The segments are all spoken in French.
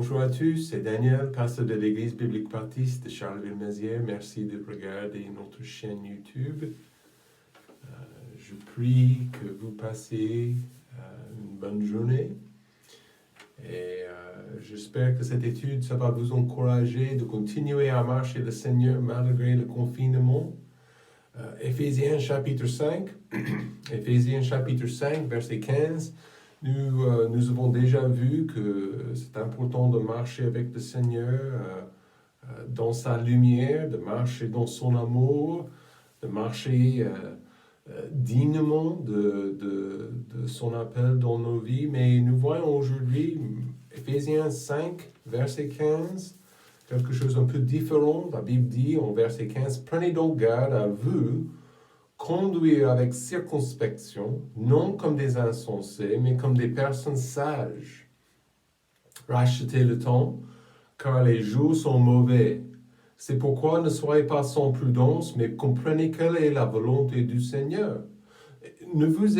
Bonjour à tous, c'est Daniel, pasteur de l'Église biblique baptiste de Charleville-Mézières. Merci de regarder notre chaîne YouTube. Je prie que vous passez une bonne journée et j'espère que cette étude, ça va vous encourager de continuer à marcher le Seigneur malgré le confinement. Éphésiens chapitre 5, Éphésiens chapitre 5, verset 15. Nous avons déjà vu que c'est important de marcher avec le Seigneur dans sa lumière, de marcher dans son amour, de marcher dignement de son appel dans nos vies. Mais nous voyons aujourd'hui, Éphésiens 5, verset 15, quelque chose un peu différent. La Bible dit en verset 15, « Prenez donc garde à vous, conduire avec circonspection, non comme des insensés, mais comme des personnes sages. Rachetez le temps, car les jours sont mauvais. C'est pourquoi ne soyez pas sans prudence, mais comprenez quelle est la volonté du Seigneur. Ne vous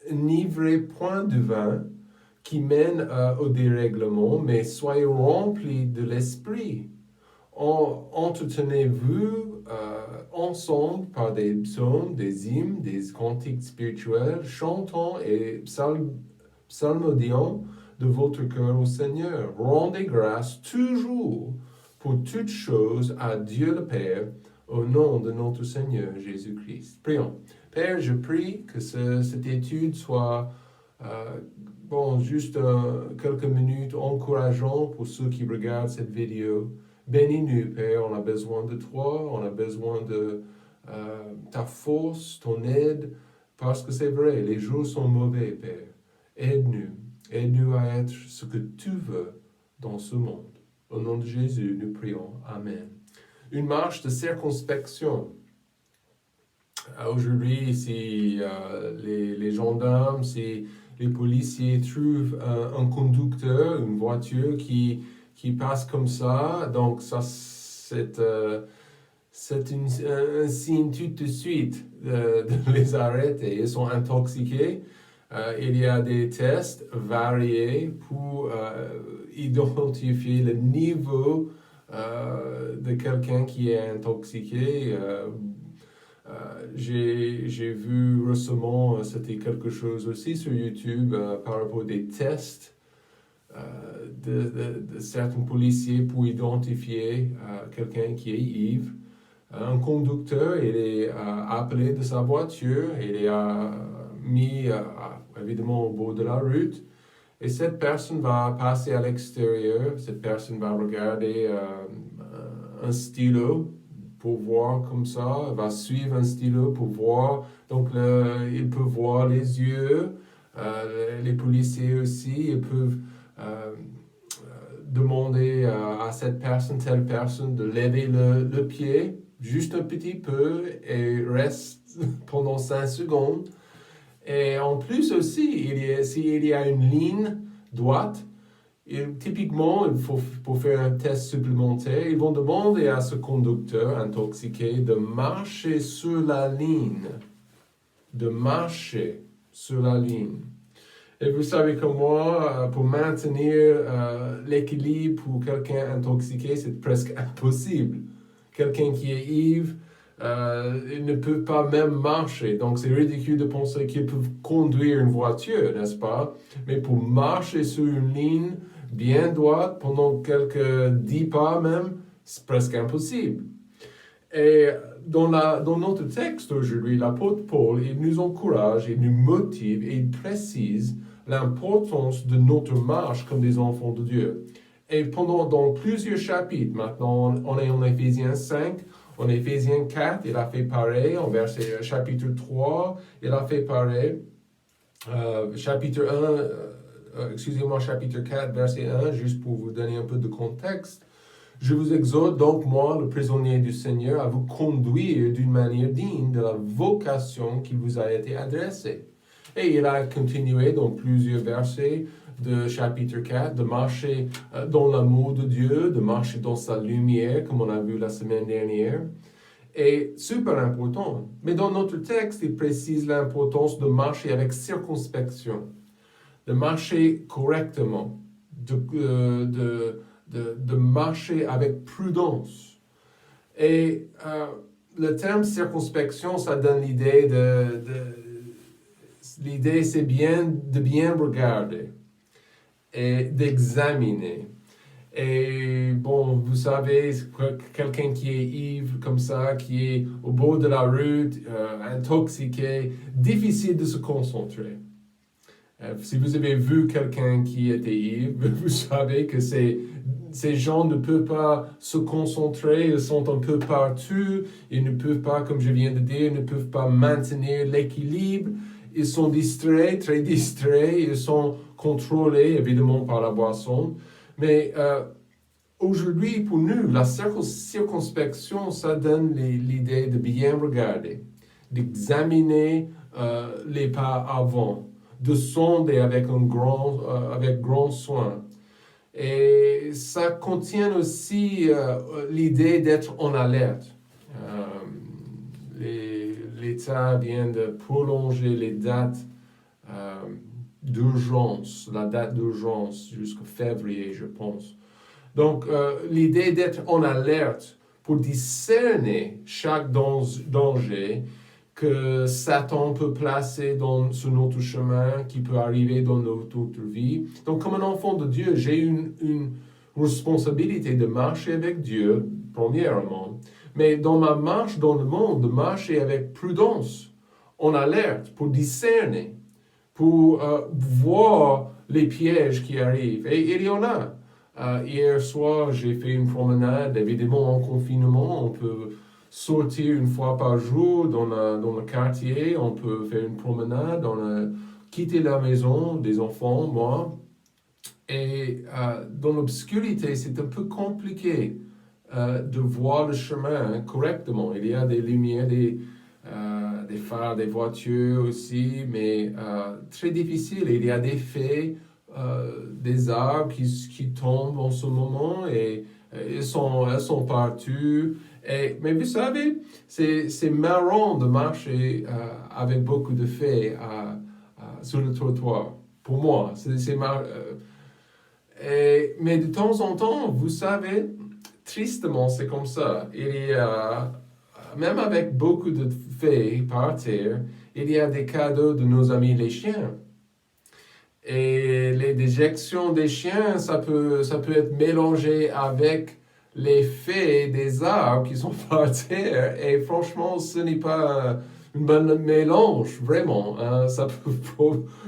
enivrez point du vin qui mène au dérèglement, mais soyez remplis de l'esprit. Entretenez-vous ensemble par des psaumes, des hymnes, des cantiques spirituels, chantant et psalmodiant de votre cœur au Seigneur. Rendez grâce toujours pour toutes choses à Dieu le Père, au nom de notre Seigneur Jésus-Christ. Prions. Père, je prie que cette étude soit juste quelques minutes encourageantes pour ceux qui regardent cette vidéo. Bénis-nous, Père, on a besoin de toi, on a besoin de ta force, ton aide, parce que c'est vrai, les jours sont mauvais, Père. Aide-nous à être ce que tu veux dans ce monde. Au nom de Jésus, nous prions. Amen. Une marche de circonspection. Aujourd'hui, si les gendarmes, si les policiers trouvent un conducteur, une voiture qui passe comme ça, donc ça c'est un signe tout de suite de les arrêter. Ils sont intoxiqués. Il y a des tests variés pour identifier le niveau de quelqu'un qui est intoxiqué. J'ai vu récemment, c'était quelque chose aussi sur YouTube par rapport à des tests de certains policiers pour identifier quelqu'un qui est ivre. Un conducteur, il est appelé de sa voiture, il est mis évidemment au bord de la route, et cette personne va passer à l'extérieur, cette personne va regarder un stylo pour voir comme ça, va suivre un stylo pour voir, donc il peut voir les yeux, les policiers aussi, ils peuvent demander à cette personne, telle personne, de lever le pied, juste un petit peu, et reste pendant 5 secondes. Et en plus aussi, s'il y a une ligne droite, typiquement, pour faire un test supplémentaire, ils vont demander à ce conducteur intoxiqué de marcher sur la ligne. De marcher sur la ligne. Et vous savez que moi, pour maintenir l'équilibre pour quelqu'un intoxiqué, c'est presque impossible. Quelqu'un qui est ivre, il ne peut pas même marcher. Donc c'est ridicule de penser qu'ils peuvent conduire une voiture, n'est-ce pas? Mais pour marcher sur une ligne bien droite pendant quelques 10 pas même, c'est presque impossible. Et dans notre texte aujourd'hui, l'apôtre Paul, il nous encourage, il nous motive et il précise l'importance de notre marche comme des enfants de Dieu. Et dans plusieurs chapitres, maintenant on est en Éphésiens 5, en Éphésiens 4, il a fait pareil, en chapitre 3, il a fait pareil, chapitre 4, verset 1, juste pour vous donner un peu de contexte. Je vous exhorte donc, moi, le prisonnier du Seigneur, à vous conduire d'une manière digne de la vocation qui vous a été adressée. Et il a continué dans plusieurs versets de chapitre 4, de marcher dans l'amour de Dieu, de marcher dans sa lumière, comme on a vu la semaine dernière. Et super important. Mais dans notre texte, il précise l'importance de marcher avec circonspection, de marcher correctement, de marcher avec prudence. Et le terme circonspection, ça donne l'idée l'idée, c'est de bien regarder et d'examiner. Et bon, vous savez, quelqu'un qui est ivre comme ça, qui est au bord de la route, intoxiqué, difficile de se concentrer. Si vous avez vu quelqu'un qui était ivre, vous savez que ces gens ne peuvent pas se concentrer, ils sont un peu partout, ils ne peuvent pas, comme je viens de dire, ne peuvent pas maintenir l'équilibre, ils sont distraits, très distraits, ils sont contrôlés évidemment par la boisson. Mais aujourd'hui, pour nous, la circonspection, ça donne l'idée de bien regarder, d'examiner les pas avant, de sonder avec grand soin. Et ça contient aussi l'idée d'être en alerte. L'État vient de prolonger les dates d'urgence, la date d'urgence jusqu'au février, je pense. Donc, l'idée d'être en alerte pour discerner chaque danger que Satan peut placer sur notre chemin, qui peut arriver dans notre vie. Donc, comme un enfant de Dieu, j'ai une responsabilité de marcher avec Dieu, premièrement, mais dans ma marche dans le monde, de marcher avec prudence, en alerte, pour discerner, pour voir les pièges qui arrivent. Et il y en a. Hier soir, j'ai fait une promenade, évidemment en confinement, on peut sortir une fois par jour dans le quartier, on peut faire une promenade, quitter la maison des enfants, moi. Et dans l'obscurité, c'est un peu compliqué de voir le chemin correctement. Il y a des lumières, des phares, des voitures aussi, mais très difficile. Il y a des faits, des arbres qui tombent en ce moment et elles sont partout. Mais vous savez, c'est marrant de marcher avec beaucoup de faits sur le trottoir. Pour moi, mais de temps en temps, vous savez, tristement, c'est comme ça. Il y a, même avec beaucoup de faits par terre, il y a des cadeaux de nos amis les chiens. Et les déjections des chiens, ça peut être mélangé avec les faits des arbres qui sont par terre. Et franchement, ce n'est pas un bon mélange, vraiment. Hein. Ça peut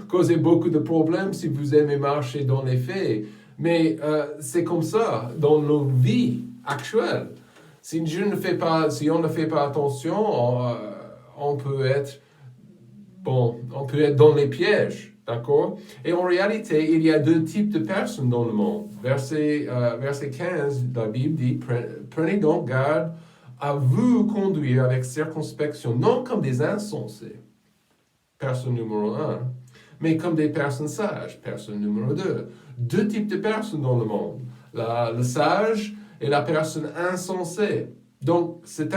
causer beaucoup de problèmes si vous aimez marcher dans les faits. Mais c'est comme ça dans nos vies actuelles. Si on ne fait pas attention, on peut être dans les pièges. D'accord? Et en réalité, il y a deux types de personnes dans le monde. Verset 15, la Bible dit, prenez donc garde à vous conduire avec circonspection, non comme des insensés, personne numéro 1, mais comme des personnes sages, personne numéro 2. Deux types de personnes dans le monde, le sage et la personne insensée. Donc, c'est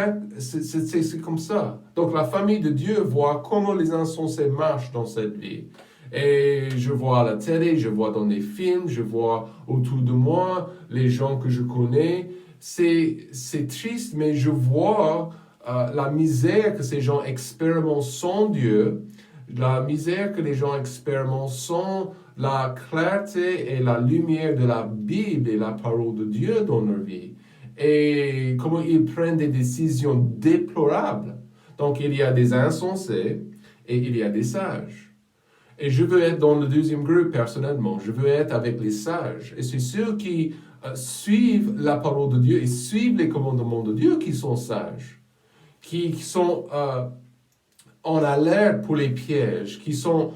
comme ça. Donc, la famille de Dieu voit comment les insensés marchent dans cette vie. Et je vois à la télé, je vois dans des films, je vois autour de moi les gens que je connais. C'est triste, mais je vois la misère que ces gens expérimentent sans Dieu, la misère que les gens expérimentent sans la clarté et la lumière de la Bible et la parole de Dieu dans leur vie. Et comment ils prennent des décisions déplorables. Donc, il y a des insensés et il y a des sages. Et je veux être dans le deuxième groupe personnellement. Je veux être avec les sages. Et c'est ceux qui suivent la parole de Dieu et suivent les commandements de Dieu qui sont sages, qui sont en alerte pour les pièges, qui sont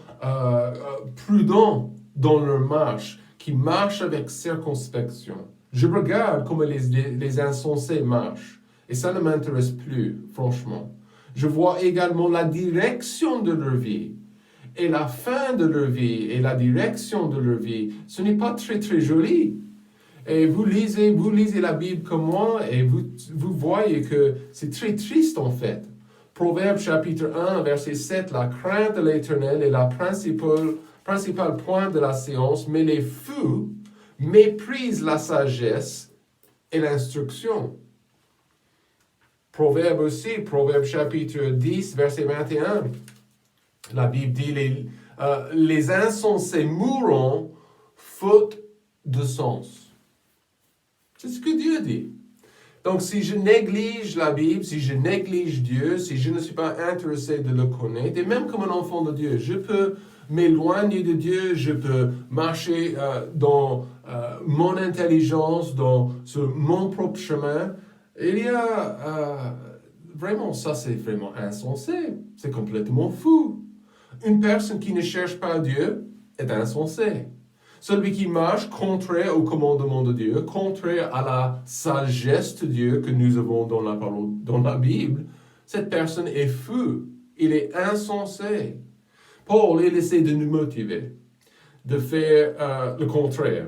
prudents dans leur marche, qui marchent avec circonspection. Je regarde comment les insensés marchent. Et ça ne m'intéresse plus, franchement. Je vois également la direction de leur vie. Et la fin de leur vie et la direction de leur vie, ce n'est pas très très joli. Et vous lisez la Bible comme moi et vous voyez que c'est très triste en fait. Proverbe chapitre 1, verset 7, la crainte de l'Éternel est la principale point de la séance, mais les fous méprise la sagesse et l'instruction. Proverbe aussi, Proverbe chapitre 10, verset 21. La Bible dit, les insensés mourront faute de sens. C'est ce que Dieu dit. Donc, si je néglige la Bible, si je néglige Dieu, si je ne suis pas intéressé de le connaître, et même comme un enfant de Dieu, je peux m'éloigner de Dieu, je peux marcher dans mon intelligence, sur mon propre chemin. Il y a vraiment, ça c'est vraiment insensé, c'est complètement fou. Une personne qui ne cherche pas Dieu est insensée. Celui qui marche contraire au commandement de Dieu, contraire à la sagesse de Dieu que nous avons dans la parole, dans la Bible, cette personne est fou, il est insensé. Paul, il essaie de nous motiver, de faire le contraire.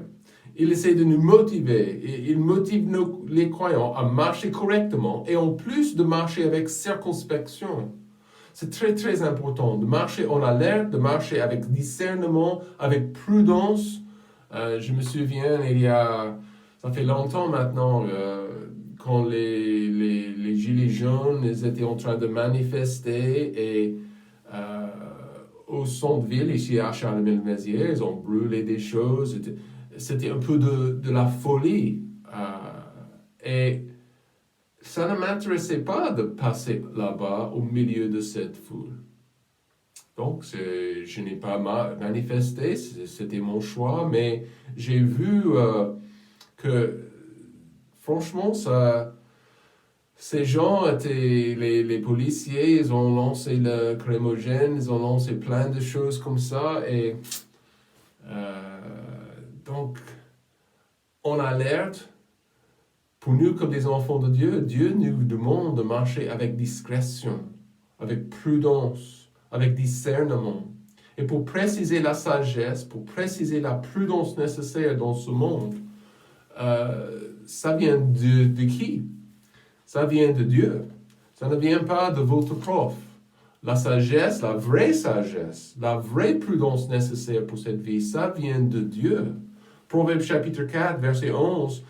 Il essaie de nous motiver, il motive les croyants à marcher correctement et en plus de marcher avec circonspection. C'est très très important de marcher en alerte, de marcher avec discernement, avec prudence. Je me souviens, ça fait longtemps maintenant, quand les Gilets jaunes ils étaient en train de manifester et au centre-ville, ici à Charlemagne-Mézières, ils ont brûlé des choses. C'était un peu de la folie. Et ça ne m'intéressait pas de passer là-bas au milieu de cette foule. Donc, je n'ai pas manifesté, c'était mon choix, mais j'ai vu que, franchement, ces gens étaient, les policiers, ils ont lancé le crémogène, ils ont lancé plein de choses comme ça, et donc, on alerte. Pour nous, comme des enfants de Dieu, Dieu nous demande de marcher avec discrétion, avec prudence, avec discernement. Et pour préciser la sagesse, pour préciser la prudence nécessaire dans ce monde, ça vient de qui? Ça vient de Dieu. Ça ne vient pas de votre prof. La sagesse, la vraie prudence nécessaire pour cette vie, ça vient de Dieu. Proverbe chapitre 4, verset 11,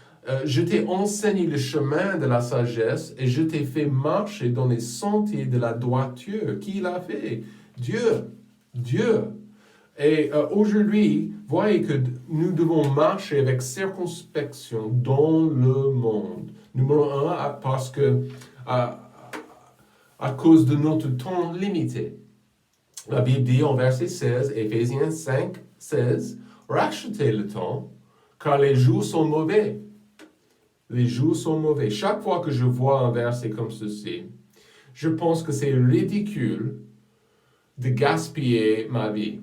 je t'ai enseigné le chemin de la sagesse et je t'ai fait marcher dans les sentiers de la droiture. Qui l'a fait? Dieu. Et aujourd'hui, voyez que nous devons marcher avec circonspection dans le monde. Numéro 1, parce que à cause de notre temps limité. La Bible dit en verset 16, Éphésiens 5, 16, rachetez le temps, car les jours sont mauvais. Les jours sont mauvais. Chaque fois que je vois un verset comme ceci, je pense que c'est ridicule de gaspiller ma vie.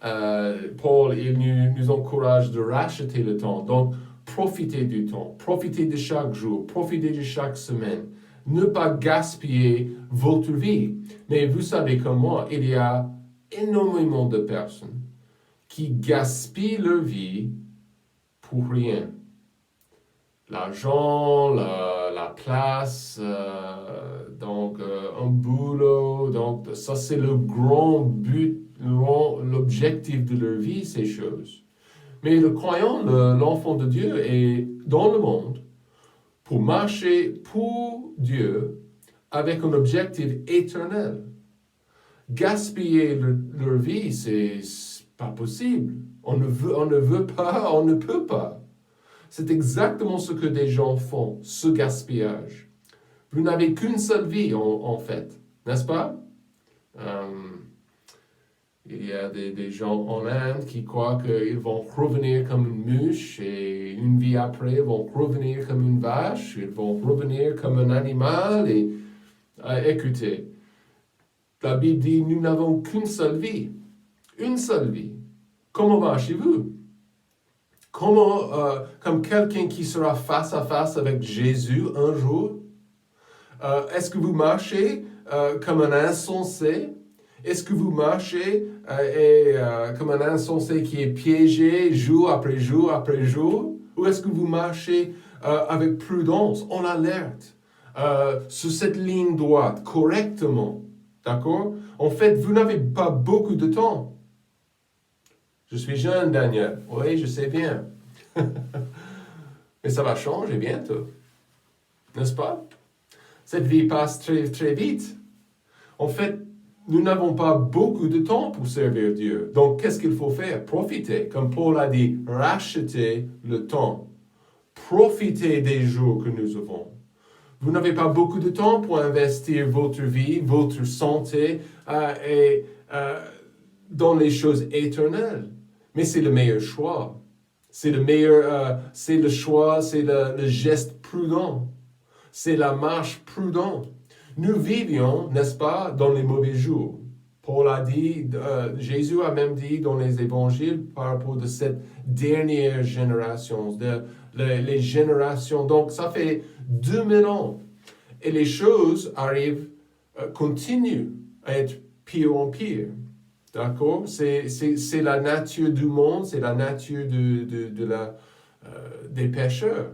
Paul, il nous encourage de racheter le temps. Donc, profitez du temps, profitez de chaque jour, profitez de chaque semaine. Ne pas gaspiller votre vie. Mais vous savez comme moi, il y a énormément de personnes qui gaspillent leur vie pour rien. L'argent, la place, donc un boulot, donc ça c'est le grand but, l'objectif de leur vie, ces choses. Mais le croyant, l'enfant de Dieu est dans le monde pour marcher pour Dieu avec un objectif éternel. Gaspiller leur vie, c'est pas possible. On ne veut pas, on ne peut pas. C'est exactement ce que des gens font, ce gaspillage. Vous n'avez qu'une seule vie, en fait, n'est-ce pas? Il y a des gens en Inde qui croient qu'ils vont revenir comme une mouche et une vie après, ils vont revenir comme une vache, ils vont revenir comme un animal. Et écoutez, la Bible dit, nous n'avons qu'une seule vie. Une seule vie. Comment marchez-vous? Comment, comme quelqu'un qui sera face à face avec Jésus un jour, est-ce que vous marchez comme un insensé? Est-ce que vous marchez comme un insensé qui est piégé jour après jour après jour? Ou est-ce que vous marchez avec prudence, en alerte, sur cette ligne droite, correctement? D'accord? En fait, vous n'avez pas beaucoup de temps. Je suis jeune, Daniel. Oui, je sais bien. Mais ça va changer bientôt. N'est-ce pas? Cette vie passe très, très vite. En fait, nous n'avons pas beaucoup de temps pour servir Dieu. Donc, qu'est-ce qu'il faut faire? Profiter. Comme Paul a dit, racheter le temps. Profitez des jours que nous avons. Vous n'avez pas beaucoup de temps pour investir votre vie, votre santé dans les choses éternelles. Mais c'est le meilleur choix. C'est le choix, c'est le geste prudent. C'est la marche prudente. Nous vivions, n'est-ce pas, dans les mauvais jours. Paul a dit, Jésus a même dit dans les évangiles par rapport de cette dernière génération, les générations. Donc, ça fait 2000 ans. Et les choses continuent à être pire en pire. D'accord? C'est la nature du monde, c'est la nature des pécheurs.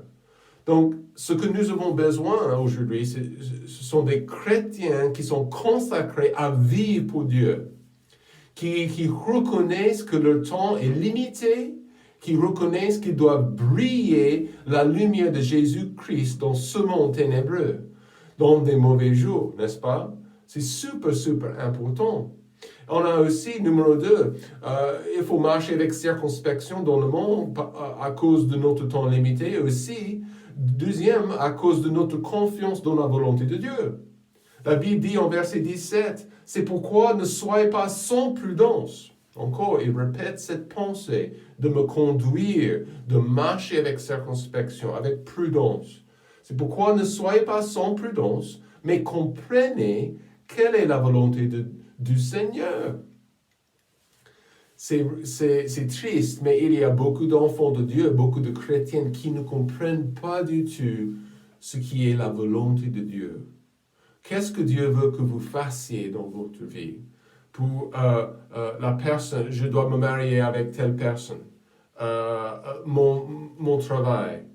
Donc, ce que nous avons besoin aujourd'hui, ce sont des chrétiens qui sont consacrés à vivre pour Dieu, qui reconnaissent que leur temps est limité, qui reconnaissent qu'ils doivent briller la lumière de Jésus-Christ dans ce monde ténébreux, dans des mauvais jours, n'est-ce pas? C'est super, super important. On a aussi, numéro 2, il faut marcher avec circonspection dans le monde à cause de notre temps limité. Et aussi, deuxième, à cause de notre confiance dans la volonté de Dieu. La Bible dit en verset 17, « C'est pourquoi ne soyez pas sans prudence. » Encore, il répète cette pensée de me conduire, de marcher avec circonspection, avec prudence. C'est pourquoi ne soyez pas sans prudence, mais comprenez quelle est la volonté du Seigneur. C'est triste, mais il y a beaucoup d'enfants de Dieu, beaucoup de chrétiens qui ne comprennent pas du tout ce qui est la volonté de Dieu. Qu'est-ce que Dieu veut que vous fassiez dans votre vie? Pour la personne, je dois me marier avec telle personne. Mon travail.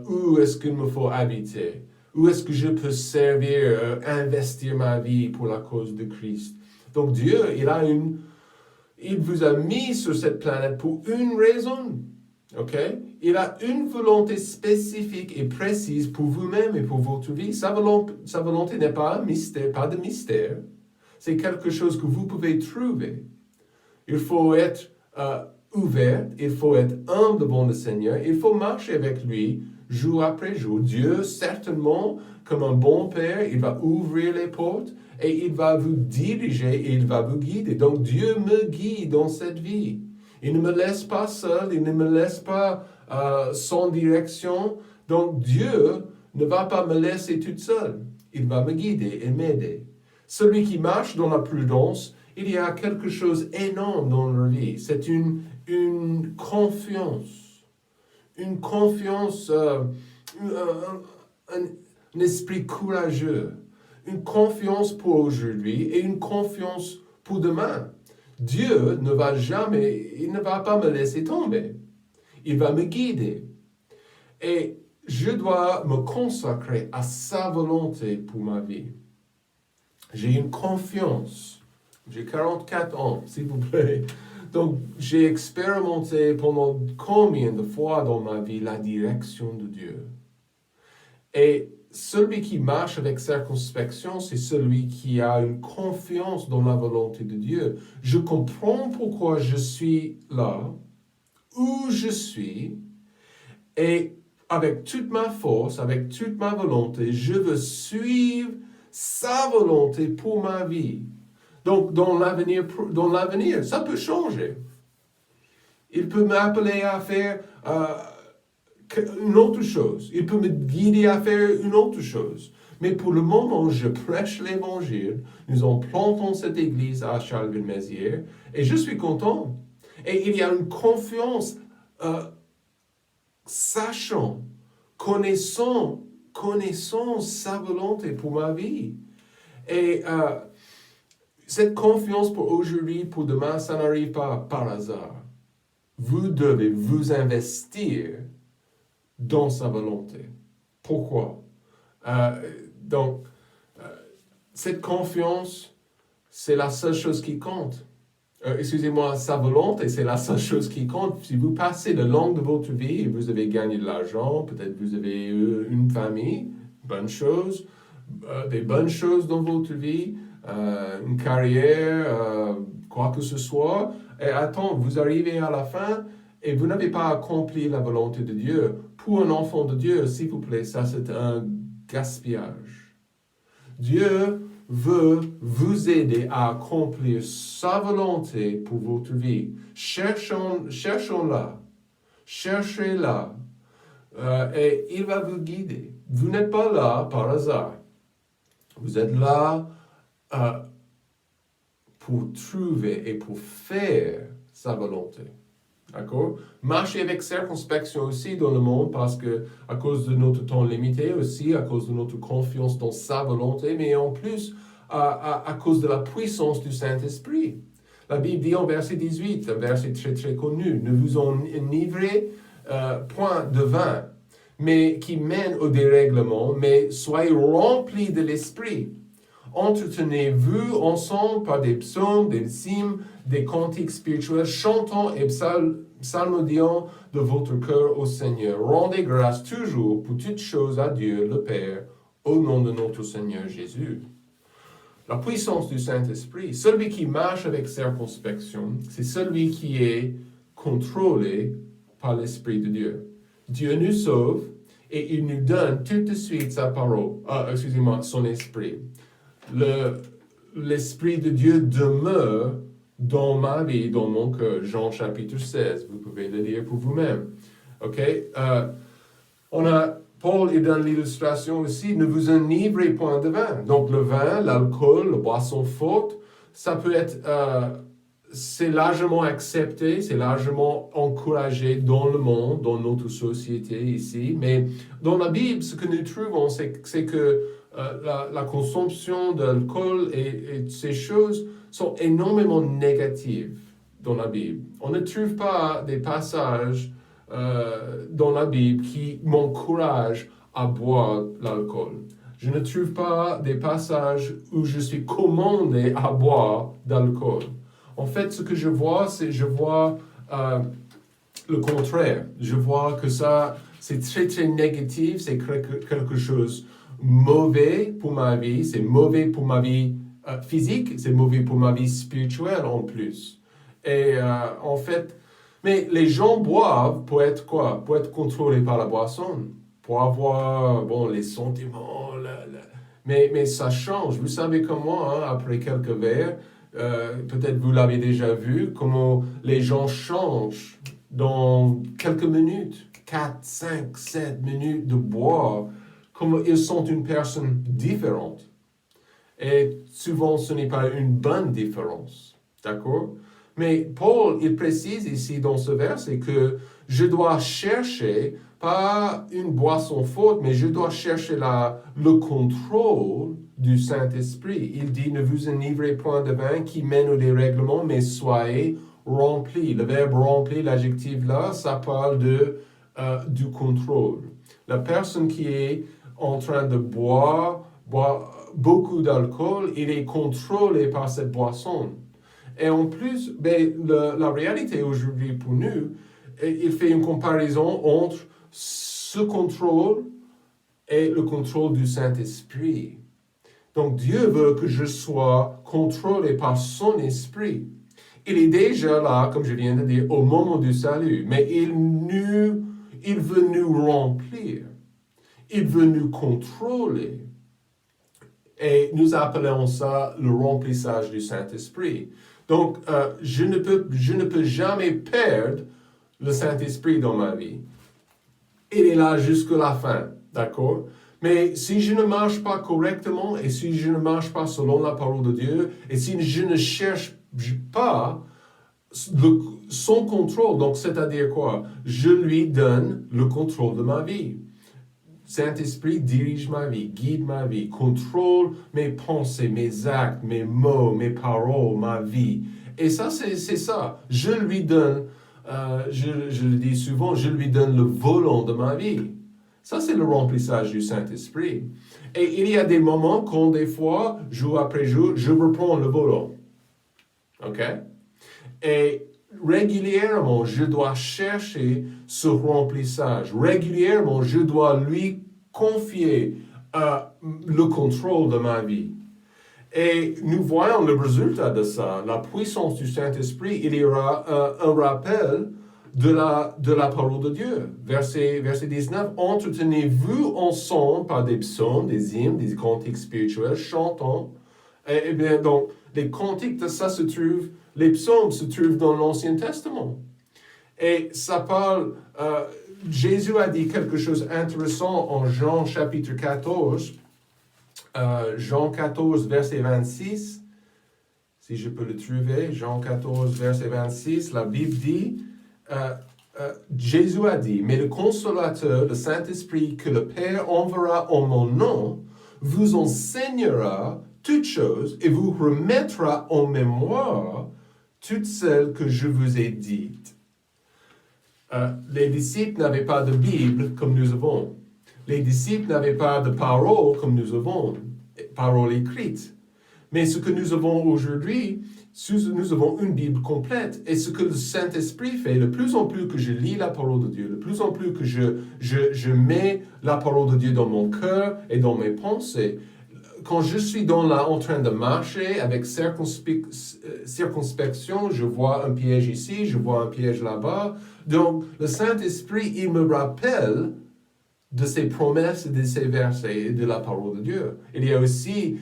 Où est-ce qu'il me faut habiter? Où est-ce que je peux servir, investir ma vie pour la cause de Christ? Donc Dieu, il vous a mis sur cette planète pour une raison. Ok? Il a une volonté spécifique et précise pour vous-même et pour votre vie. Sa volonté n'est pas un mystère, pas de mystère. C'est quelque chose que vous pouvez trouver. Il faut être ouvert, il faut être humble devant le Seigneur, il faut marcher avec lui jour après jour. Dieu, certainement, comme un bon père, il va ouvrir les portes et il va vous diriger et il va vous guider. Donc Dieu me guide dans cette vie. Il ne me laisse pas seul, il ne me laisse pas sans direction. Donc Dieu ne va pas me laisser toute seule. Il va me guider et m'aider. Celui qui marche dans la prudence, il y a quelque chose d'énorme dans leur vie. C'est une confiance. Une confiance, un esprit courageux. Une confiance pour aujourd'hui et une confiance pour demain. Dieu ne va jamais, il ne va pas me laisser tomber. Il va me guider. Et je dois me consacrer à sa volonté pour ma vie. J'ai une confiance. J'ai 44 ans, s'il vous plaît. Donc, j'ai expérimenté pendant combien de fois dans ma vie la direction de Dieu. Et celui qui marche avec circonspection, c'est celui qui a une confiance dans la volonté de Dieu. Je comprends pourquoi je suis là, où je suis, et avec toute ma force, avec toute ma volonté, je veux suivre sa volonté pour ma vie. Donc, dans l'avenir, ça peut changer. Il peut m'appeler à faire une autre chose. Il peut me guider à faire une autre chose. Mais pour le moment, je prêche l'Évangile. Nous implantons cette église à Charleville-Mézières et je suis content. Et il y a une confiance, sachant, connaissant sa volonté pour ma vie. Et cette confiance pour aujourd'hui, pour demain, ça n'arrive pas par hasard. Vous devez vous investir dans sa volonté. Pourquoi? Cette confiance, c'est la seule chose qui compte. excusez-moi, sa volonté, c'est la seule chose qui compte. Si vous passez le long de votre vie et vous avez gagné de l'argent, peut-être vous avez une famille, bonne chose, des bonnes choses dans votre vie, une carrière, quoi que ce soit, et attends, vous arrivez à la fin et vous n'avez pas accompli la volonté de Dieu. Pour un enfant de Dieu, s'il vous plaît, ça c'est un gaspillage. Dieu veut vous aider à accomplir sa volonté pour votre vie. Cherchons-la, cherchez-la, et il va vous guider. Vous n'êtes pas là par hasard. Vous êtes là pour trouver et pour faire sa volonté. D'accord? Marchez avec circonspection aussi dans le monde parce que, à cause de notre temps limité aussi, à cause de notre confiance dans sa volonté, mais en plus, à cause de la puissance du Saint-Esprit. La Bible dit en verset 18, un verset très très connu, ne vous enivrez point de vin, mais qui mène au dérèglement, mais soyez remplis de l'Esprit. Entretenez-vous ensemble par des psaumes, des hymnes, des cantiques spirituels, chantant et psalmodiant de votre cœur au Seigneur. Rendez grâce toujours pour toutes choses à Dieu le Père, au nom de notre Seigneur Jésus. La puissance du Saint-Esprit, celui qui marche avec circonspection, c'est celui qui est contrôlé par l'Esprit de Dieu. Dieu nous sauve et il nous donne tout de suite sa parole, son Esprit. L'Esprit de Dieu demeure dans ma vie, dans mon cœur. Jean chapitre 16, vous pouvez le lire pour vous-même. Ok? Paul, il donne l'illustration aussi, ne vous enivrez point de vin. Donc le vin, l'alcool, la boisson forte, ça peut être, c'est largement accepté, c'est largement encouragé dans le monde, dans notre société ici. Mais dans la Bible, ce que nous trouvons, c'est que la consommation d'alcool et ces choses sont énormément négatives dans la Bible. On ne trouve pas des passages dans la Bible qui m'encouragent à boire l'alcool. Je ne trouve pas des passages où je suis commandé à boire d'alcool. En fait, ce que je vois, le contraire. Je vois que ça, c'est très très négatif, c'est quelque chose mauvais pour ma vie, c'est mauvais pour ma vie physique, c'est mauvais pour ma vie spirituelle en plus. Et en fait, mais les gens boivent pour être quoi? Pour être contrôlés par la boisson, pour avoir les sentiments. Mais ça change. Vous savez comment, après quelques verres, peut-être vous l'avez déjà vu, comment les gens changent dans quelques minutes, 4, 5, 7 minutes de boire, comment ils sont une personne différente. Et souvent, ce n'est pas une bonne différence. D'accord? Mais Paul, il précise ici dans ce verset que je dois chercher, pas une boisson forte, mais je dois chercher le contrôle du Saint-Esprit. Il dit, ne vous enivrez point de vin qui mène au dérèglement, mais soyez remplis. Le verbe rempli, l'adjectif là, ça parle du contrôle. La personne qui est en train de boire beaucoup d'alcool, il est contrôlé par cette boisson. Et en plus, la réalité aujourd'hui pour nous, il fait une comparaison entre ce contrôle et le contrôle du Saint-Esprit. Donc Dieu veut que je sois contrôlé par son Esprit. Il est déjà là, comme je viens de dire, au moment du salut, mais il veut nous remplir. Il veut nous contrôler. Et nous appelons ça le remplissage du Saint-Esprit. Donc, je ne peux jamais perdre le Saint-Esprit dans ma vie. Il est là jusqu'à la fin, d'accord? Mais si je ne marche pas correctement et si je ne marche pas selon la parole de Dieu et si je ne cherche pas son contrôle, donc c'est-à-dire quoi? Je lui donne le contrôle de ma vie. Saint-Esprit dirige ma vie, guide ma vie, contrôle mes pensées, mes actes, mes mots, mes paroles, ma vie. Et ça, c'est ça. Je lui donne, je le dis souvent, je lui donne le volant de ma vie. Ça, c'est le remplissage du Saint-Esprit. Et il y a des moments quand, des fois, jour après jour, je reprends le volant. OK? Et régulièrement, je dois chercher ce remplissage. Régulièrement, je dois lui confier le contrôle de ma vie. Et nous voyons le résultat de ça, la puissance du Saint-Esprit. Il y aura un rappel de la parole de Dieu. Verset 19, entretenez-vous ensemble par des psaumes, des hymnes, des cantiques spirituels, chantons. Et bien, donc, les cantiques de ça se trouvent, les psaumes se trouvent dans l'Ancien Testament. Et ça parle, Jésus a dit quelque chose d'intéressant en Jean chapitre 14, Jean 14, verset 26, si je peux le trouver, Jean 14, verset 26, la Bible dit, Jésus a dit, mais le consolateur, le Saint-Esprit que le Père enverra en mon nom, vous enseignera toutes choses et vous remettra en mémoire toutes celles que je vous ai dites. Les disciples n'avaient pas de Bible comme nous avons. Les disciples n'avaient pas de parole comme nous avons, parole écrite. Mais ce que nous avons aujourd'hui, nous avons une Bible complète. Et ce que le Saint-Esprit fait, de plus en plus que je lis la parole de Dieu, de plus en plus que je mets la parole de Dieu dans mon cœur et dans mes pensées, quand je suis en train de marcher avec circonspection, je vois un piège ici, je vois un piège là-bas. Donc, le Saint-Esprit, il me rappelle de ses promesses, de ses versets et de la parole de Dieu. Il y a aussi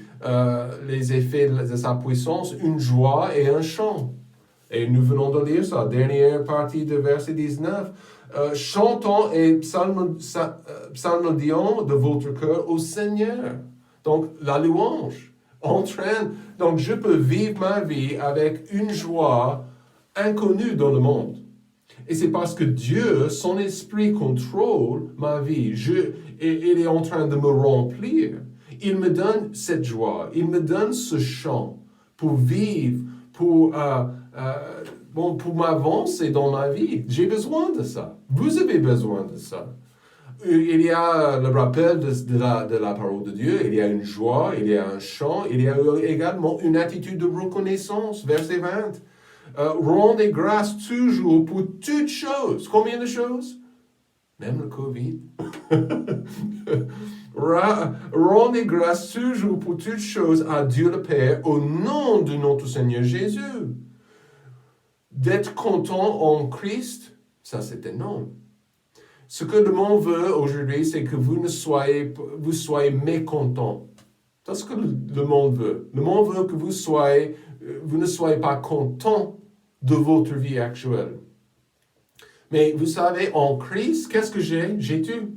les effets de sa puissance, une joie et un chant. Et nous venons de lire ça, dernière partie de verset 19. Chantons et psalmodions de votre cœur au Seigneur. Donc, la louange entraîne. Donc, je peux vivre ma vie avec une joie inconnue dans le monde. Et c'est parce que Dieu, son esprit contrôle ma vie. Il est en train de me remplir. Il me donne cette joie. Il me donne ce chant pour vivre, pour m'avancer dans ma vie. J'ai besoin de ça. Vous avez besoin de ça. Il y a le rappel de la parole de Dieu, il y a une joie, il y a un chant, il y a également une attitude de reconnaissance. Verset 20. Rendez grâce toujours pour toutes choses. Combien de choses? Même le Covid. Rendez grâce toujours pour toutes choses à Dieu le Père au nom de notre Seigneur Jésus. D'être content en Christ, ça c'est énorme. Ce que le monde veut aujourd'hui, c'est que vous soyez mécontents. C'est ce que le monde veut. Le monde veut que vous ne soyez pas contents de votre vie actuelle. Mais vous savez, en Christ, qu'est-ce que j'ai? J'ai tout.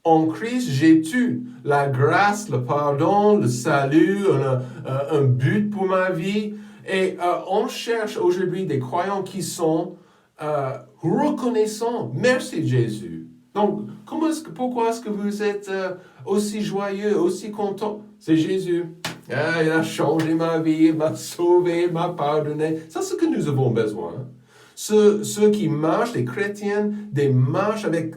En Christ, j'ai tout. La grâce, le pardon, le salut, un but pour ma vie. Et on cherche aujourd'hui des croyants qui sont reconnaissants. Merci Jésus. Donc, pourquoi est-ce que vous êtes aussi joyeux, aussi content? C'est Jésus. Il a changé ma vie, il m'a sauvé, il m'a pardonné. C'est ce que nous avons besoin. Ceux qui marchent, les chrétiens, des marches avec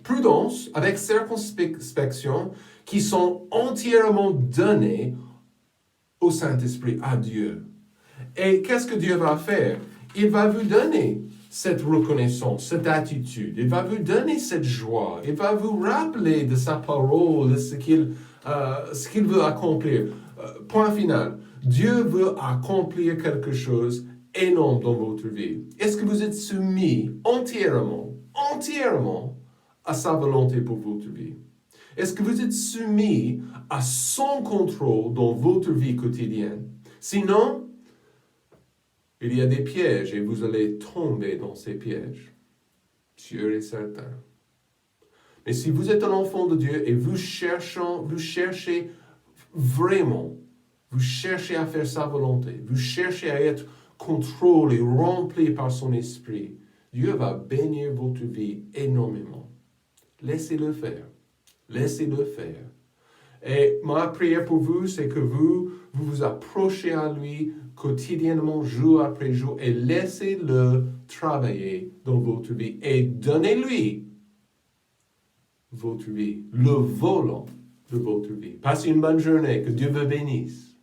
prudence, avec circonspection, qui sont entièrement donnés au Saint-Esprit, à Dieu. Et qu'est-ce que Dieu va faire? Il va vous donner cette reconnaissance, cette attitude. Il va vous donner cette joie. Il va vous rappeler de sa parole, de ce qu'il veut accomplir. Point final. Dieu veut accomplir quelque chose énorme dans votre vie. Est-ce que vous êtes soumis entièrement à sa volonté pour votre vie? Est-ce que vous êtes soumis à son contrôle dans votre vie quotidienne? Sinon, il y a des pièges et vous allez tomber dans ces pièges. Sûr et certain. Mais si vous êtes un enfant de Dieu et vous cherchez vraiment, vous cherchez à faire sa volonté, vous cherchez à être contrôlé, rempli par son esprit, Dieu va bénir votre vie énormément. Laissez-le faire. Laissez-le faire. Et ma prière pour vous, c'est que vous vous approchez à lui quotidiennement, jour après jour, et laissez-le travailler dans votre vie. Et donnez-lui votre vie, le volant de votre vie. Passez une bonne journée. Que Dieu vous bénisse.